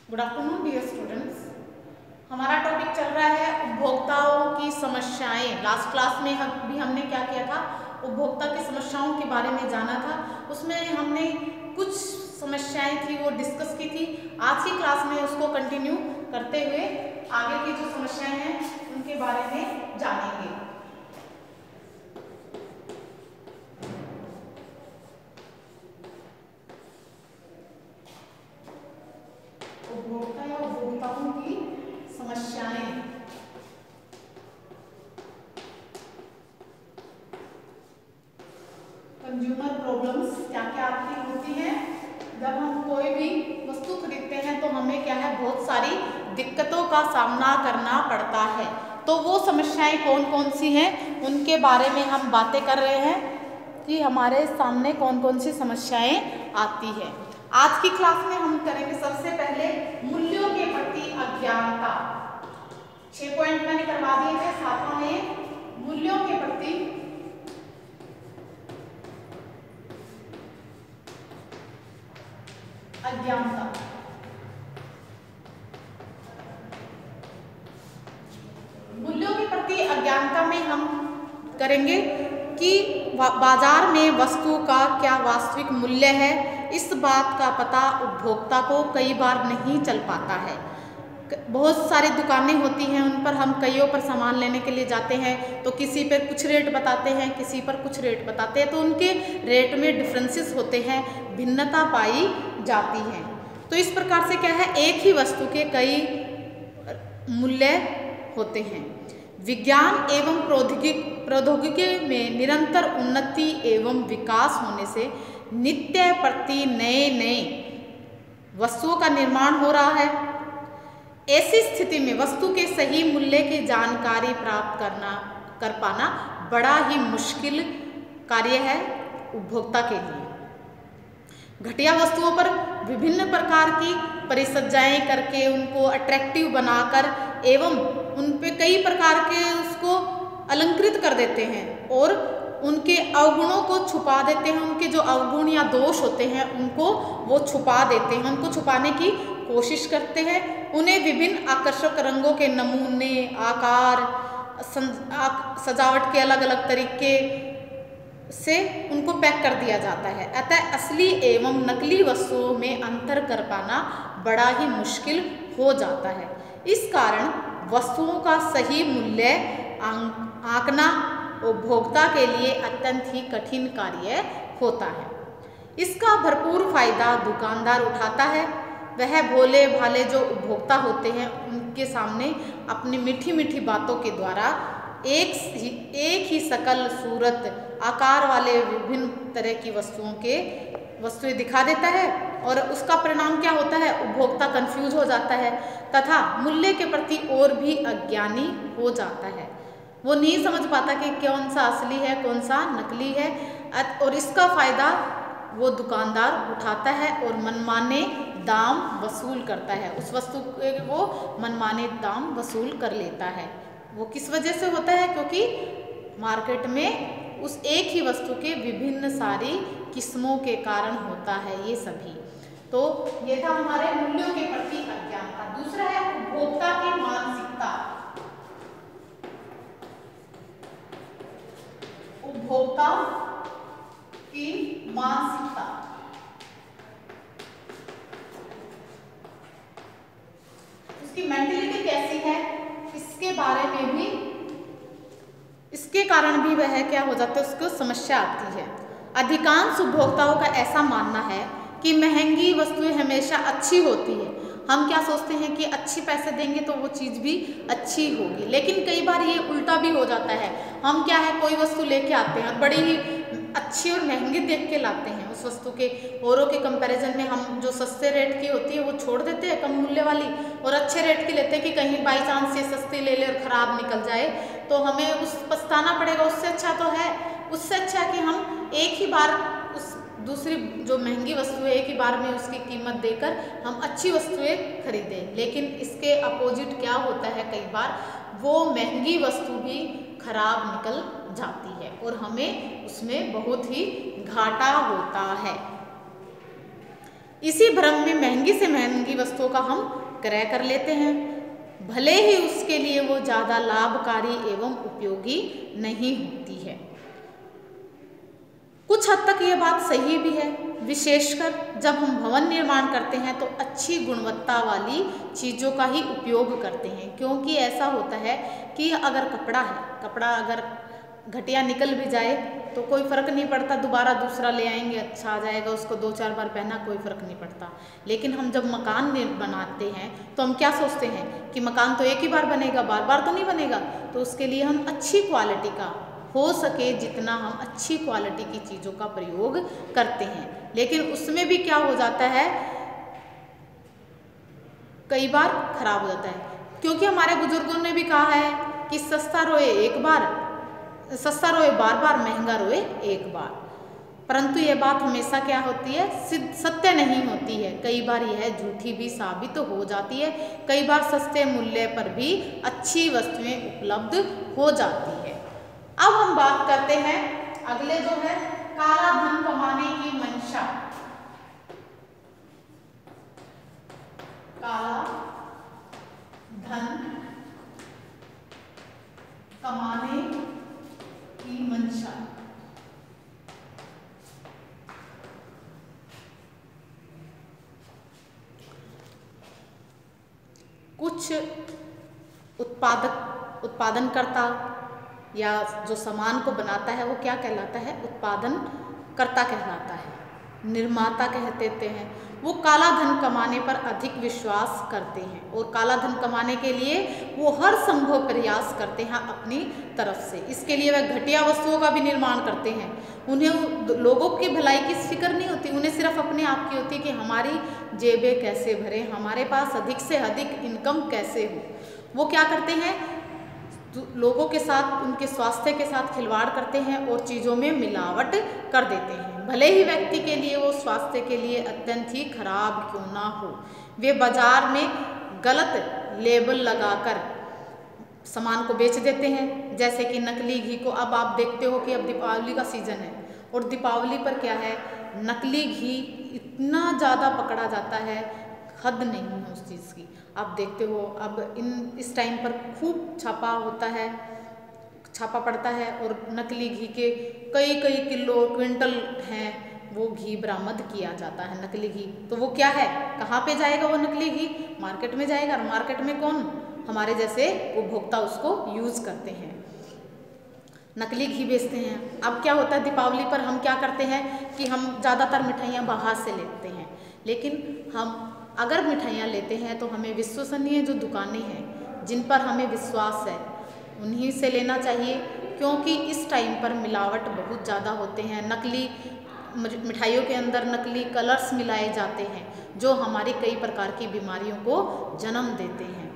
Good afternoon dear students. हमारा topic चल रहा है उपभोक्ताओं की समस्याएं। लास्ट क्लास में हमने क्या किया था, उपभोक्ता की समस्याओं के बारे में जाना था। उसमें हमने कुछ समस्याएं थी वो डिस्कस की थी। आज की क्लास में उसको कंटिन्यू करते हुए आगे की जो समस्याएं हैं उनके बारे में जानेंगे। उपभोक्ता या उपभोक्ताओं की समस्याएं। कंज्यूमर प्रॉब्लम्स क्या क्या आपकी होती हैं जब हम कोई भी वस्तु खरीदते हैं, तो हमें क्या है, बहुत सारी दिक्कतों का सामना करना पड़ता है। तो वो समस्याएं कौन कौन सी हैं उनके बारे में हम बातें कर रहे हैं कि हमारे सामने कौन कौन सी समस्याएं आती है। आज की क्लास में हम करेंगे सबसे पहले मूल्यों के प्रति अज्ञानता। 6 पॉइंट मैंने करवा दिए थे। 7वां में मूल्यों के प्रति अज्ञानता। मूल्यों के प्रति अज्ञानता में हम करेंगे कि बाजार में वस्तु का क्या वास्तविक मूल्य है। इस बात का पता उपभोक्ता को कई बार नहीं चल पाता है। बहुत सारी दुकानें होती हैं, उन पर हम कईयों पर सामान लेने के लिए जाते हैं, तो किसी पर कुछ रेट बताते हैं, किसी पर कुछ रेट बताते हैं, तो उनके रेट में डिफरेंसेस होते हैं, भिन्नता पाई जाती है। तो इस प्रकार से क्या है, एक ही वस्तु के कई मूल्य होते हैं। विज्ञान एवं प्रौद्योगिकी में निरंतर उन्नति एवं विकास होने से नित्य प्रति नए वस्तुओं का निर्माण हो रहा है। ऐसी स्थिति में वस्तु के सही मूल्य की जानकारी प्राप्त कर पाना बड़ा ही मुश्किल कार्य है उपभोक्ता के लिए। घटिया वस्तुओं पर विभिन्न प्रकार की परिसज्जाएं करके उनको अट्रैक्टिव बनाकर एवं उन पे कई प्रकार के उसको अलंकृत कर देते हैं और उनके अवगुणों को छुपा देते हैं। उनके जो अवगुण या दोष होते हैं उनको वो छुपा देते हैं, उनको छुपाने की कोशिश करते हैं। उन्हें विभिन्न आकर्षक रंगों के नमूने, आकार, सजावट के अलग अलग तरीके से उनको पैक कर दिया जाता है। अतः असली एवं नकली वस्तुओं में अंतर कर पाना बड़ा ही मुश्किल हो जाता है। इस कारण वस्तुओं का सही मूल्य आंकना उपभोक्ता के लिए अत्यंत ही कठिन कार्य होता है। इसका भरपूर फायदा दुकानदार उठाता है। वह भोले भाले जो उपभोक्ता होते हैं उनके सामने अपनी मीठी मीठी बातों के द्वारा एक ही शकल, सूरत, आकार वाले विभिन्न तरह की वस्तुएं दिखा देता है और उसका परिणाम क्या होता है, उपभोक्ता कंफ्यूज हो जाता है तथा मूल्य के प्रति और भी अज्ञानी हो जाता है। वो नहीं समझ पाता कि कौन सा असली है, कौन सा नकली है, और इसका फायदा वो दुकानदार उठाता है और मनमाने दाम वसूल करता है। उस वस्तु के वो मनमाने दाम वसूल कर लेता है। वो किस वजह से होता है, क्योंकि मार्केट में उस एक ही वस्तु के विभिन्न सारी किस्मों के कारण होता है ये सभी। तो ये था हमारे मूल्यों के प्रति अज्ञानता। दूसरा है उपभोक्ता की मानसिकता। उपभोक्ता की मानसिकता। उसकी मेंटलिटी कैसी है, इसके बारे में भी, इसके कारण भी वह क्या हो जाता है, उसको समस्या आती है। अधिकांश उपभोक्ताओं का ऐसा मानना है कि महंगी वस्तुएं हमेशा अच्छी होती है। हम क्या सोचते हैं कि अच्छी पैसे देंगे तो वो चीज़ भी अच्छी होगी, लेकिन कई बार ये उल्टा भी हो जाता है। हम क्या है, कोई वस्तु लेके आते हैं और बड़ी ही अच्छी और महंगी देख के लाते हैं। उस वस्तु के औरों के कंपैरिजन में हम जो सस्ते रेट की होती है वो छोड़ देते हैं, कम मूल्य वाली, और अच्छे रेट की लेते हैं कि कहीं बाई चांस से सस्ती ले ले और ख़राब निकल जाए तो हमें उस पछताना पड़ेगा। उससे अच्छा तो है, उससे अच्छा कि हम एक ही बार उस दूसरी जो महंगी वस्तु है एक ही बार में उसकी कीमत देकर हम अच्छी वस्तुएं खरीदें। लेकिन इसके अपोजिट क्या होता है, कई बार वो महंगी वस्तु भी खराब निकल जाती है और हमें उसमें बहुत ही घाटा होता है। इसी भ्रम में महंगी से महंगी वस्तुओं का हम क्रय कर लेते हैं, भले ही उसके लिए वो ज़्यादा लाभकारी एवं उपयोगी नहीं होती है। कुछ हद तक ये बात सही भी है, विशेषकर जब हम भवन निर्माण करते हैं तो अच्छी गुणवत्ता वाली चीज़ों का ही उपयोग करते हैं, क्योंकि ऐसा होता है कि अगर कपड़ा अगर घटिया निकल भी जाए तो कोई फ़र्क नहीं पड़ता, दोबारा दूसरा ले आएंगे, अच्छा आ जाएगा, उसको 2-4 बार पहना कोई फ़र्क नहीं पड़ता। लेकिन हम जब मकान बनाते हैं तो हम क्या सोचते हैं कि मकान तो एक ही बार बनेगा, बार बार तो नहीं बनेगा, तो उसके लिए हम अच्छी क्वालिटी का, हो सके जितना हम अच्छी क्वालिटी की चीज़ों का प्रयोग करते हैं। लेकिन उसमें भी क्या हो जाता है, कई बार खराब हो जाता है, क्योंकि हमारे बुजुर्गों ने भी कहा है कि सस्ता रोए बार बार, महंगा रोए एक बार। परंतु यह बात हमेशा क्या होती है, सत्य नहीं होती है, कई बार यह झूठी भी साबित हो जाती है। कई बार सस्ते मूल्य पर भी अच्छी वस्तुएं उपलब्ध हो जाती है। अब हम बात करते हैं अगले जो है काला धन कमाने की मंशा। काला धन कमाने की मंशा। कुछ उत्पादनकर्ता या जो सामान को बनाता है वो क्या कहलाता है, उत्पादनकर्ता कहलाता है, निर्माता कह देते हैं। वो काला धन कमाने पर अधिक विश्वास करते हैं और काला धन कमाने के लिए वो हर संभव प्रयास करते हैं अपनी तरफ से। इसके लिए वह घटिया वस्तुओं का भी निर्माण करते हैं। उन्हें लोगों की भलाई की फिक्र नहीं होती, उन्हें सिर्फ अपने आप की होती है कि हमारी जेबें कैसे भरें, हमारे पास अधिक से अधिक इनकम कैसे हो। वो क्या करते हैं, लोगों के साथ, उनके स्वास्थ्य के साथ खिलवाड़ करते हैं और चीज़ों में मिलावट कर देते हैं, भले ही व्यक्ति के लिए वो स्वास्थ्य के लिए अत्यंत ही खराब क्यों ना हो। वे बाजार में गलत लेबल लगाकर सामान को बेच देते हैं, जैसे कि नकली घी को। अब आप देखते हो कि अब दीपावली का सीज़न है और दीपावली पर क्या है, नकली घी इतना ज़्यादा पकड़ा जाता है, हद नहीं है उस चीज़ की। आप देखते हो अब इस टाइम पर खूब छापा पड़ता है और नकली घी के कई किलो क्विंटल हैं, वो घी बरामद किया जाता है, नकली घी। तो वो क्या है, कहाँ पे जाएगा वो नकली घी, मार्केट में जाएगा। और मार्केट में कौन, हमारे जैसे उपभोक्ता उसको यूज़ करते हैं, नकली घी बेचते हैं। अब क्या होता है, दीपावली पर हम क्या करते हैं कि हम ज़्यादातर मिठाइयाँ बाहर से लेते हैं, लेकिन हम अगर मिठाइयाँ लेते हैं तो हमें विश्वसनीय जो दुकानें हैं जिन पर हमें विश्वास है उन्हीं से लेना चाहिए, क्योंकि इस टाइम पर मिलावट बहुत ज़्यादा होते हैं। नकली मिठाइयों के अंदर नकली कलर्स मिलाए जाते हैं जो हमारी कई प्रकार की बीमारियों को जन्म देते हैं।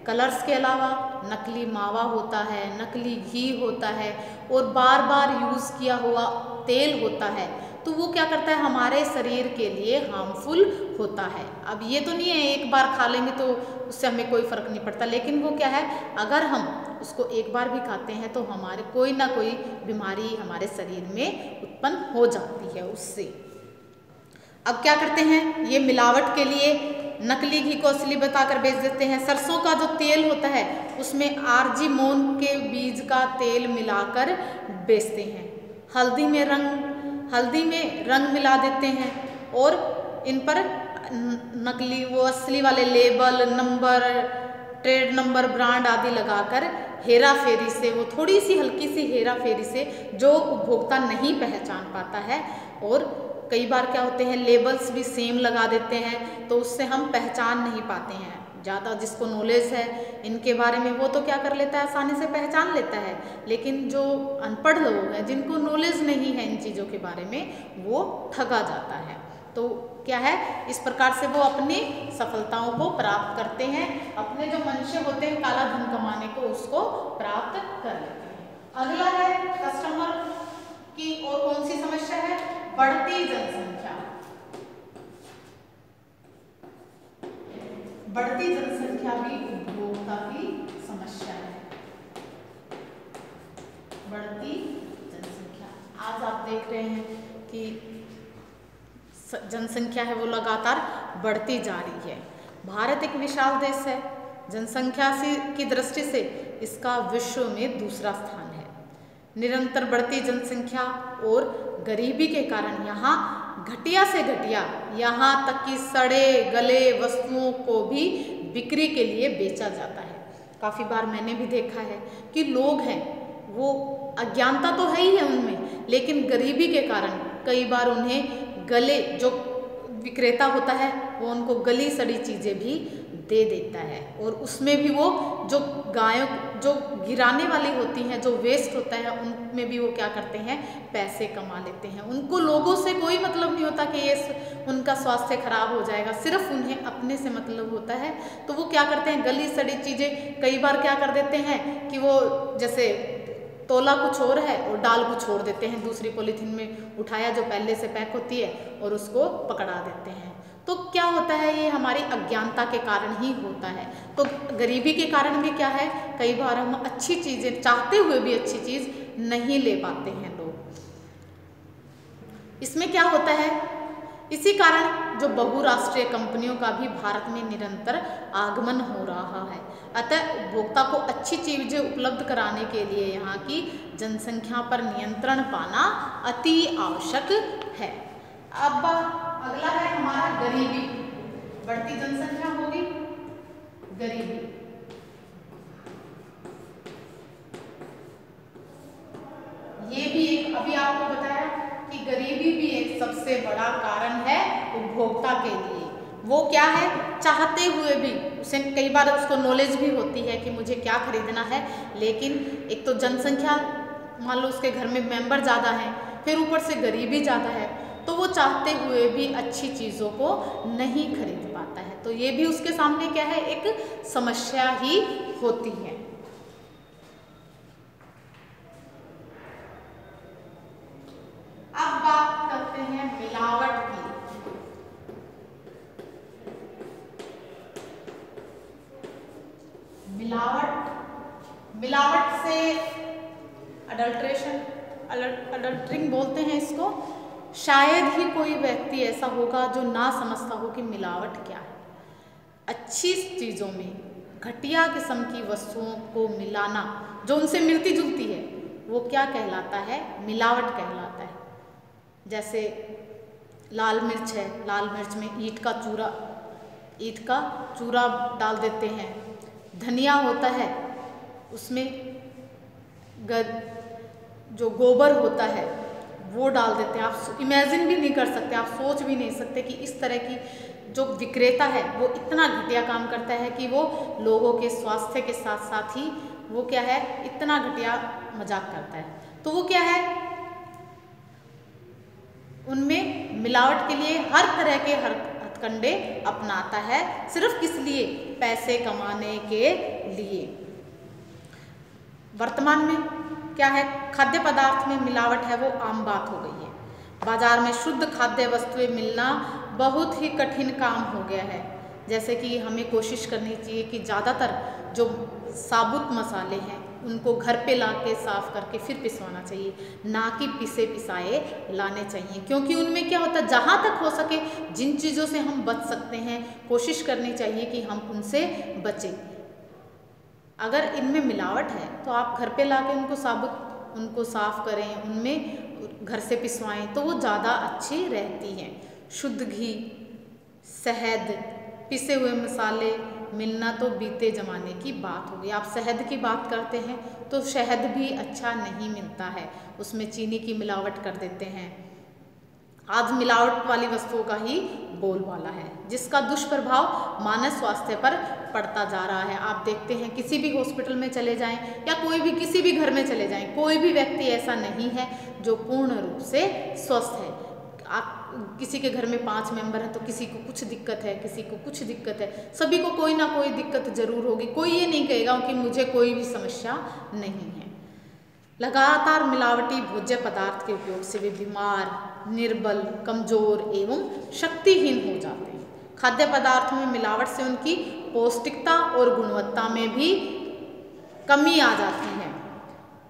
कलर्स के अलावा नकली मावा होता है, नकली घी होता है और बार बार यूज़ किया हुआ तेल होता है, तो वो क्या करता है, हमारे शरीर के लिए हार्मफुल होता है। अब ये तो नहीं है एक बार खा लेंगे तो उससे हमें कोई फ़र्क नहीं पड़ता, लेकिन वो क्या है, अगर हम उसको एक बार भी खाते हैं तो हमारे कोई ना कोई बीमारी हमारे शरीर में उत्पन्न हो जाती है उससे। अब क्या करते हैं, ये मिलावट के लिए नकली घी को असली बताकर बेच देते हैं। सरसों का जो तेल होता है उसमें आर्जिमोन के बीज का तेल मिलाकर बेचते हैं। हल्दी में रंग मिला देते हैं और इन पर नकली वो असली वाले label, number, trade number, brand आदि लगाकर हेरा फेरी से, वो थोड़ी सी हल्की सी हेरा फेरी से जो उपभोक्ता नहीं पहचान पाता है, और कई बार क्या होते हैं लेबल्स भी सेम लगा देते हैं तो उससे हम पहचान नहीं पाते हैं। ज़्यादा जिसको नॉलेज है इनके बारे में वो तो क्या कर लेता है, आसानी से पहचान लेता है, लेकिन जो अनपढ़ लोग हैं जिनको नॉलेज नहीं है इन चीज़ों के बारे में, वो ठगा जाता है। तो क्या है, इस प्रकार से वो अपनी सफलताओं को प्राप्त करते हैं, अपने जो मंशे होते हैं काला धन कमाने को उसको प्राप्त कर लेते हैं। अगला है कस्टमर की और कौन सी समस्या है, बढ़ती जनसंख्या। बढ़ती जनसंख्या भी उपभोक्ता की समस्या है। बढ़ती जनसंख्या, आज आप देख रहे हैं कि जनसंख्या है वो लगातार बढ़ती जा रही है। भारत एक विशाल देश है, जनसंख्या की दृष्टि से इसका विश्व में दूसरा स्थान है। निरंतर बढ़ती जनसंख्या और गरीबी के कारण यहाँ घटिया से घटिया, यहाँ तक कि सड़े गले वस्तुओं को भी बिक्री के लिए बेचा जाता है। काफ़ी बार मैंने भी देखा है कि लोग हैं वो अज्ञानता तो है ही है उनमें, लेकिन गरीबी के कारण कई बार उन्हें गले, जो विक्रेता होता है वो उनको गली सड़ी चीज़ें भी दे देता है, और उसमें भी वो जो गायों जो गिराने वाली होती हैं, जो वेस्ट होता है, उनमें भी वो क्या करते हैं, पैसे कमा लेते हैं। उनको लोगों से कोई मतलब नहीं होता कि ये उनका स्वास्थ्य खराब हो जाएगा, सिर्फ उन्हें अपने से मतलब होता है। तो वो क्या करते हैं, गली सड़ी चीज़ें कई बार क्या कर देते हैं कि वो जैसे तोला कुछ और है और डाल कुछ छोड़ देते हैं, दूसरी पॉलीथीन में उठाया जो पहले से पैक होती है और उसको पकड़ा देते हैं। तो क्या होता है, ये हमारी अज्ञानता के कारण ही होता है। तो गरीबी के कारण भी क्या है, कई बार हम अच्छी चीज़ें चाहते हुए भी अच्छी चीज़ नहीं ले पाते हैं लोग। इसमें क्या होता है, इसी कारण जो बहुराष्ट्रीय कंपनियों का भी भारत में निरंतर आगमन हो रहा है। अतः उपभोक्ता को अच्छी चीज़ें उपलब्ध कराने के लिए यहाँ की जनसंख्या पर नियंत्रण पाना अति आवश्यक है। अब अगला है हमारा गरीबी। बढ़ती जनसंख्या होगी, गरीबी। ये भी एक, अभी आपको बताया कि गरीबी भी एक सबसे बड़ा कारण है उपभोक्ता के लिए। वो क्या है, चाहते हुए भी उसे कई बार उसको नॉलेज भी होती है कि मुझे क्या खरीदना है, लेकिन एक तो जनसंख्या, मान लो उसके घर में मेंबर ज़्यादा हैं, फिर ऊपर से गरीबी ज़्यादा है, तो वो चाहते हुए भी अच्छी चीज़ों को नहीं खरीद पाता है। तो ये भी उसके सामने क्या है, एक समस्या ही होती है। अब बात करते हैं मिलावट की। मिलावट से अडल्ट्रिंग बोलते हैं इसको। शायद ही कोई व्यक्ति ऐसा होगा जो ना समझता हो कि मिलावट क्या है। अच्छी चीज़ों में घटिया किस्म की वस्तुओं को मिलाना, जो उनसे मिलती जुलती है, वो क्या कहलाता है, मिलावट कहलाता है। जैसे लाल मिर्च है, लाल मिर्च में ईंट का चूरा डाल देते हैं। धनिया होता है, उसमें जो गोबर होता है वो डाल देते हैं। आप इमेजिन भी नहीं कर सकते, आप सोच भी नहीं सकते कि इस तरह की जो विक्रेता है वो इतना घटिया काम करता है कि वो लोगों के स्वास्थ्य के साथ साथ ही वो क्या है, इतना घटिया मजाक करता है। तो वो क्या है, उनमें मिलावट के लिए हर तरह के हथकंडे अपनाता है, सिर्फ किस लिए, पैसे कमाने के लिए। वर्तमान में क्या है, खाद्य पदार्थ में मिलावट है वो आम बात हो गई है। बाजार में शुद्ध खाद्य वस्तुएं मिलना बहुत ही कठिन काम हो गया है। जैसे कि हमें कोशिश करनी चाहिए कि ज़्यादातर जो साबुत मसाले हैं उनको घर पे ला के साफ करके फिर पिसवाना चाहिए, ना कि पिसे पिसाए लाने चाहिए। क्योंकि उनमें क्या होता है, जहाँ तक हो सके जिन चीज़ों से हम बच सकते हैं कोशिश करनी चाहिए कि हम उनसे बचें। अगर इनमें मिलावट है तो आप घर पे ला के उनको साफ करें, उनमें घर से पिसवाएं तो वो ज़्यादा अच्छी रहती हैं। शुद्ध घी, शहद, पिसे हुए मसाले मिलना तो बीते ज़माने की बात होगी। आप शहद की बात करते हैं तो शहद भी अच्छा नहीं मिलता है, उसमें चीनी की मिलावट कर देते हैं। आज मिलावट वाली वस्तुओं का ही बोलबाला है, जिसका दुष्प्रभाव मानव स्वास्थ्य पर पड़ता जा रहा है। आप देखते हैं किसी भी हॉस्पिटल में चले जाएं या कोई भी किसी भी घर में चले जाएं, कोई भी व्यक्ति ऐसा नहीं है जो पूर्ण रूप से स्वस्थ है। आप किसी के घर में 5 मेंबर हैं तो किसी को कुछ दिक्कत है, किसी को कुछ दिक्कत है, सभी को कोई ना कोई दिक्कत जरूर होगी। कोई ये नहीं कहेगा कि मुझे कोई भी समस्या नहीं है। लगातार मिलावटी भोज्य पदार्थ के उपयोग से वे बीमार, निर्बल, कमजोर एवं शक्तिहीन हो जाते हैं। खाद्य पदार्थों में मिलावट से उनकी पौष्टिकता और गुणवत्ता में भी कमी आ जाती है।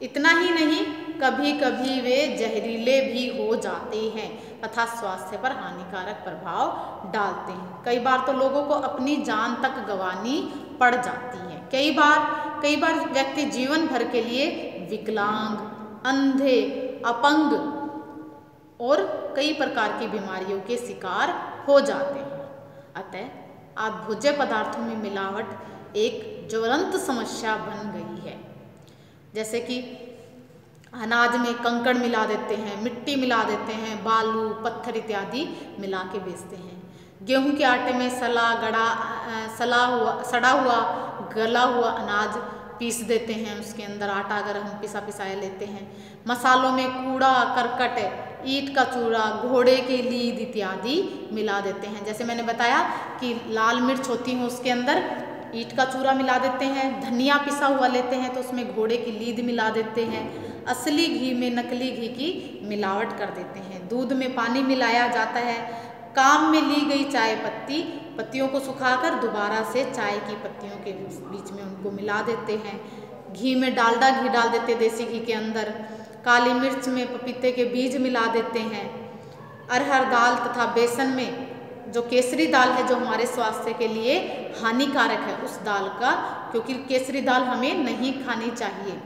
इतना ही नहीं, कभी कभी वे जहरीले भी हो जाते हैं तथा स्वास्थ्य पर हानिकारक प्रभाव डालते हैं। कई बार तो लोगों को अपनी जान तक गंवानी पड़ जाती है। कई बार व्यक्ति जीवन भर के लिए विकलांग, अंधे, अपंग और कई प्रकार की बीमारियों के शिकार हो जाते हैं। अतः आज भोज्य पदार्थों में मिलावट एक ज्वलंत समस्या बन गई है। जैसे कि अनाज में कंकड़ मिला देते हैं, मिट्टी मिला देते हैं, बालू, पत्थर इत्यादि मिला के बेचते हैं। गेहूं के आटे में सड़ा हुआ गला हुआ अनाज पीस देते हैं, उसके अंदर आटा अगर हम पिसाया लेते हैं। मसालों में कूड़ा करकट, ईंट का चूरा, घोड़े की लीद इत्यादि मिला देते हैं। जैसे मैंने बताया कि लाल मिर्च होती है, उसके अंदर ईंट का चूरा मिला देते हैं। धनिया पिसा हुआ लेते हैं तो उसमें घोड़े की लीद मिला देते हैं। असली घी में नकली घी की मिलावट कर देते हैं। दूध में पानी मिलाया जाता है। काम में ली गई चाय पत्तियों को सुखाकर दोबारा से चाय की पत्तियों के बीच में उनको मिला देते हैं। घी में डालडा घी डाल देते, देसी घी के अंदर। काली मिर्च में पपीते के बीज मिला देते हैं। अरहर दाल तथा बेसन में जो केसरी दाल है, जो हमारे स्वास्थ्य के लिए हानिकारक है, उस दाल का, क्योंकि केसरी दाल हमें नहीं खानी चाहिए,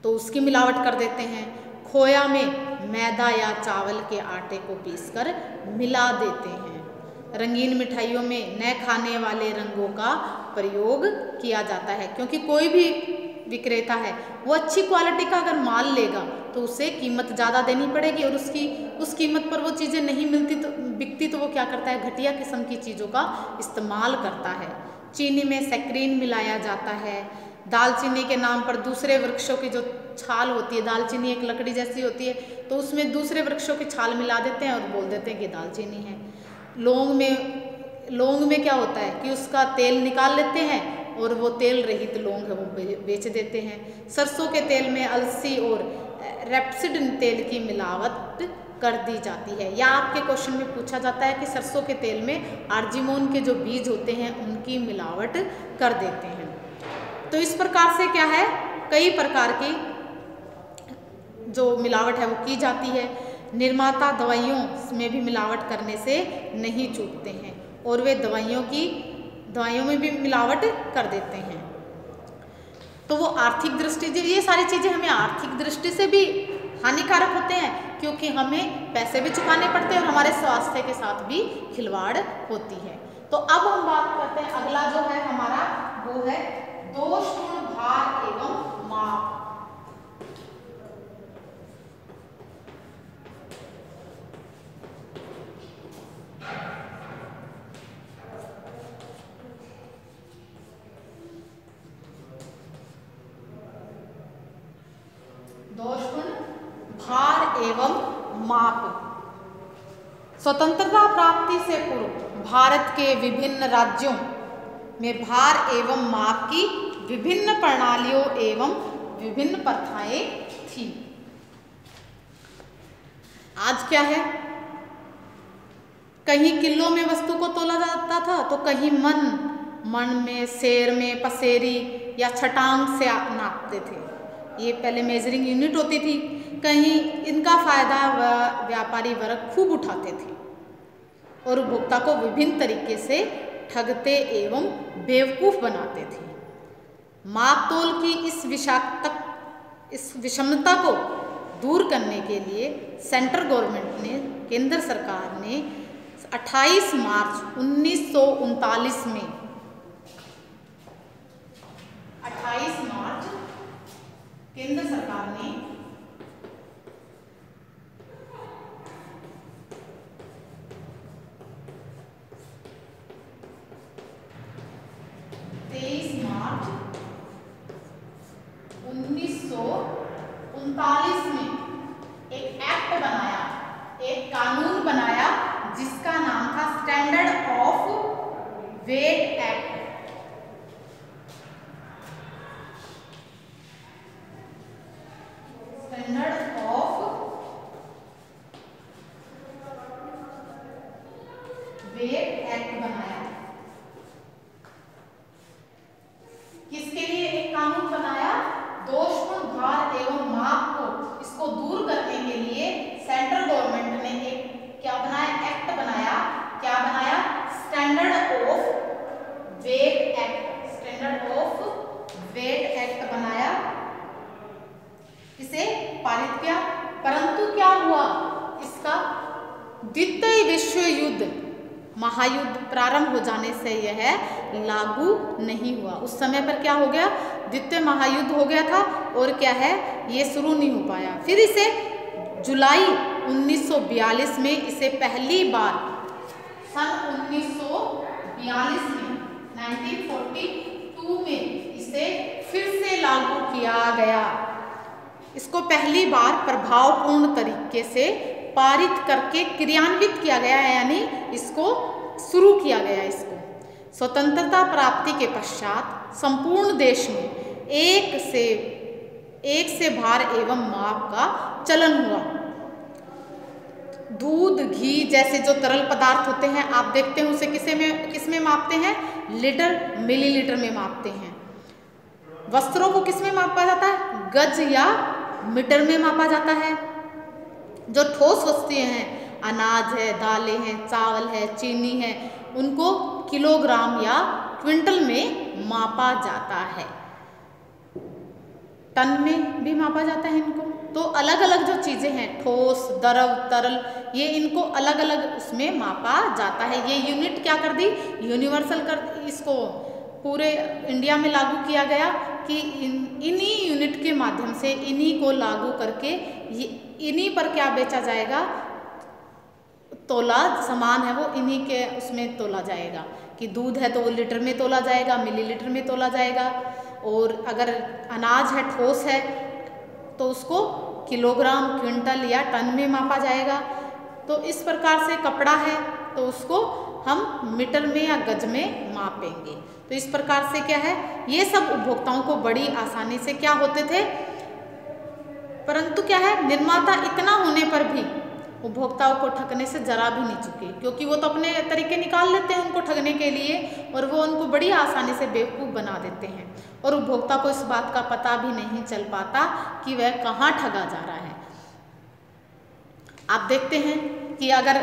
तो उसकी मिलावट कर देते हैं। खोया में मैदा या चावल के आटे को पीसकर मिला देते हैं। रंगीन मिठाइयों में न खाने वाले रंगों का प्रयोग किया जाता है, क्योंकि कोई भी विक्रेता है वो अच्छी क्वालिटी का अगर माल लेगा तो उसे कीमत ज़्यादा देनी पड़ेगी, और उस कीमत पर वो चीज़ें नहीं बिकती तो वो क्या करता है, घटिया किस्म की चीज़ों का इस्तेमाल करता है। चीनी में सैकरीन मिलाया जाता है। दालचीनी के नाम पर दूसरे वृक्षों की जो छाल होती है, दालचीनी एक लकड़ी जैसी होती है, तो उसमें दूसरे वृक्षों की छाल मिला देते हैं और बोल देते हैं कि दालचीनी है। लौंग में क्या होता है कि उसका तेल निकाल लेते हैं और वो तेल रहित लौंग है वो बेच देते हैं। सरसों के तेल में अलसी और रेपसिड तेल की मिलावट कर दी जाती है। या आपके क्वेश्चन में पूछा जाता है कि सरसों के तेल में आर्जिमोन के जो बीज होते हैं उनकी मिलावट कर देते हैं। तो इस प्रकार से क्या है, कई प्रकार की जो मिलावट है वो की जाती है। निर्माता दवाइयों में भी मिलावट करने से नहीं चूकते हैं और वे दवाइयों में भी मिलावट कर देते हैं। तो वो आर्थिक दृष्टि, ये सारी चीज़ें हमें आर्थिक दृष्टि से भी हानिकारक होते हैं, क्योंकि हमें पैसे भी चुकाने पड़ते हैं और हमारे स्वास्थ्य के साथ भी खिलवाड़ होती है। तो अब हम बात करते हैं, अगला जो है हमारा वो है दोषपूर्ण भार एवं माप। दोषपूर्ण भार एवं माप। स्वतंत्रता प्राप्ति से पूर्व भारत के विभिन्न राज्यों में भार एवं माप की विभिन्न प्रणालियों एवं विभिन्न प्रथाएं थी। आज क्या है, कहीं किलो में वस्तु को तोला जाता था तो कहीं मन में, सेर में, पसेरी या छटांग से नापते थे। ये पहले मेजरिंग यूनिट होती थी। कहीं इनका फायदा व्यापारी वर्ग खूब उठाते थे और उपभोक्ता को विभिन्न तरीके से ठगते एवं बेवकूफ़ बनाते थे। माप तोल की इस विषमता को दूर करने के लिए सेंट्रल गवर्नमेंट ने, केंद्र सरकार ने 28 मार्च 1939 में 28 मार्च केंद्र सरकार ने मार्च 1939 में एक एक्ट बनाया, एक कानून बनाया जिसका नाम था standard of weight act. Standard of weight act बनाया। किसके लिए एक कानून बनाया? दोषपूर्ण भार एवं माप इसे पारित किया, परंतु क्या हुआ, इसका द्वितीय विश्व युद्ध महायुद्ध प्रारंभ हो जाने से यह लागू नहीं हुआ। उस समय पर क्या हो गया, द्वितीय महायुद्ध हो गया था और क्या है, ये शुरू नहीं हो पाया। फिर इसे जुलाई 1942 में इसे पहली बार सन 1942 में 1942 में इसे फिर से लागू किया गया। इसको पहली बार प्रभावपूर्ण तरीके से पारित करके क्रियान्वित किया गया है, यानी इसको शुरू किया गया। इसको स्वतंत्रता प्राप्ति के पश्चात संपूर्ण देश में एक से भार एवं माप का चलन हुआ। दूध, घी जैसे जो तरल पदार्थ होते हैं, आप देखते हैं उसे किस में मापते हैं, लीटर मिलीलीटर में मापते हैं। वस्त्रों को किस में मापा जाता है, गज या मीटर में मापा जाता है। जो ठोस वस्तुएं हैं, अनाज है, दालें हैं, चावल है, चीनी है, उनको किलोग्राम या क्विंटल में मापा जाता है। टन में भी मापा जाता है इनको। तो अलग अलग जो चीज़ें हैं, ठोस, द्रव, तरल, ये इनको अलग अलग उसमें मापा जाता है। ये यूनिट क्या कर दी, यूनिवर्सल कर, इसको पूरे इंडिया में लागू किया गया कि इन्हीं यूनिट के माध्यम से, इन्हीं को लागू करके इन्हीं पर क्या बेचा जाएगा, तोला सामान है वो इन्हीं के उसमें तोला जाएगा। कि दूध है तो वो लीटर में तोला जाएगा, मिलीलीटर में तोला जाएगा, और अगर अनाज है, ठोस है, तो उसको किलोग्राम, क्विंटल या टन में मापा जाएगा। तो इस प्रकार से कपड़ा है तो उसको हम मीटर में या गज में मापेंगे। तो इस प्रकार से क्या है, ये सब उपभोक्ताओं को बड़ी आसानी से क्या होते थे, परंतु क्या है, निर्माता इतना होने पर भी उपभोक्ताओं को ठगने से जरा भी नहीं चुके, क्योंकि वो तो अपने तरीके निकाल लेते हैं उनको ठगने के लिए, और वो उनको बड़ी आसानी से बेवकूफ़ बना देते हैं, और उपभोक्ता को इस बात का पता भी नहीं चल पाता कि वह कहाँ ठगा जा रहा है। आप देखते हैं कि अगर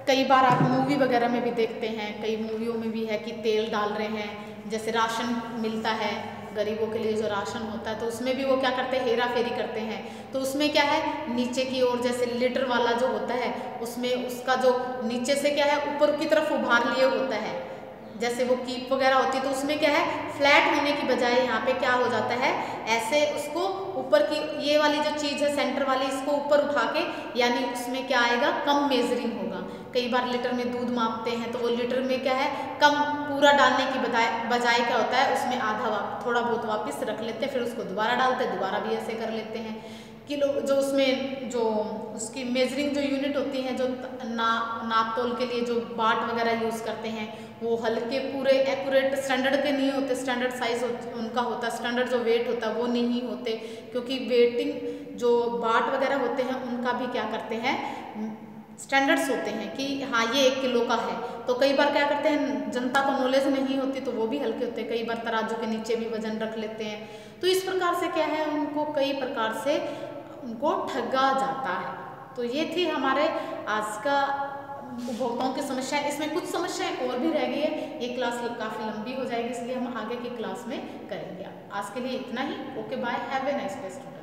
कई बार आप मूवी वगैरह में भी देखते हैं, कई मूवियों में भी है कि तेल डाल रहे हैं, जैसे राशन मिलता है गरीबों के लिए, जो राशन होता है, तो उसमें भी वो क्या करते हैं, हेरा फेरी करते हैं। तो उसमें क्या है, नीचे की ओर जैसे लीटर वाला जो होता है, उसमें उसका जो नीचे से क्या है, ऊपर की तरफ उभार लिए होता है, जैसे वो कीप वगैरह होती है, तो उसमें क्या है, फ्लैट होने की बजाय यहाँ पे क्या हो जाता है, ऐसे उसको ऊपर की ये वाली जो चीज़ है सेंटर वाली, इसको ऊपर उठा के, यानी उसमें क्या आएगा, कम मेजरिंग होगा। कई बार लीटर में दूध मापते हैं तो वो लीटर में क्या है, कम पूरा डालने की बजाय क्या होता है, उसमें आधा थोड़ा बहुत वापस रख लेते हैं, फिर उसको दोबारा डालते हैं, दोबारा भी ऐसे कर लेते हैं। किलो जो उसमें जो उसकी मेजरिंग जो यूनिट होती हैं, जो नाप तोल के लिए जो बाट वगैरह यूज़ करते हैं, वो हल्के पूरे एक्यूरेट स्टैंडर्ड के नहीं होते, स्टैंडर्ड साइज उनका होता है, स्टैंडर्ड जो वेट होता है वो नहीं होते, क्योंकि वेटिंग जो बाट वगैरह होते हैं उनका भी क्या करते हैं, स्टैंडर्ड्स होते हैं कि हाँ ये 1 किलो का है। तो कई बार क्या करते हैं, जनता को नॉलेज नहीं होती तो वो भी हल्के होते हैं, कई बार तराजू के नीचे भी वजन रख लेते हैं। तो इस प्रकार से क्या है, उनको कई प्रकार से उनको ठगा जाता है। तो ये थी हमारे आज का उपभोक्ताओं की समस्या। इसमें कुछ समस्याएं और भी रह गई है, ये क्लास काफ़ी लंबी हो जाएगी, इसलिए हम आगे की क्लास में करेंगे। आज के लिए इतना ही। Okay bye, have a nice day student.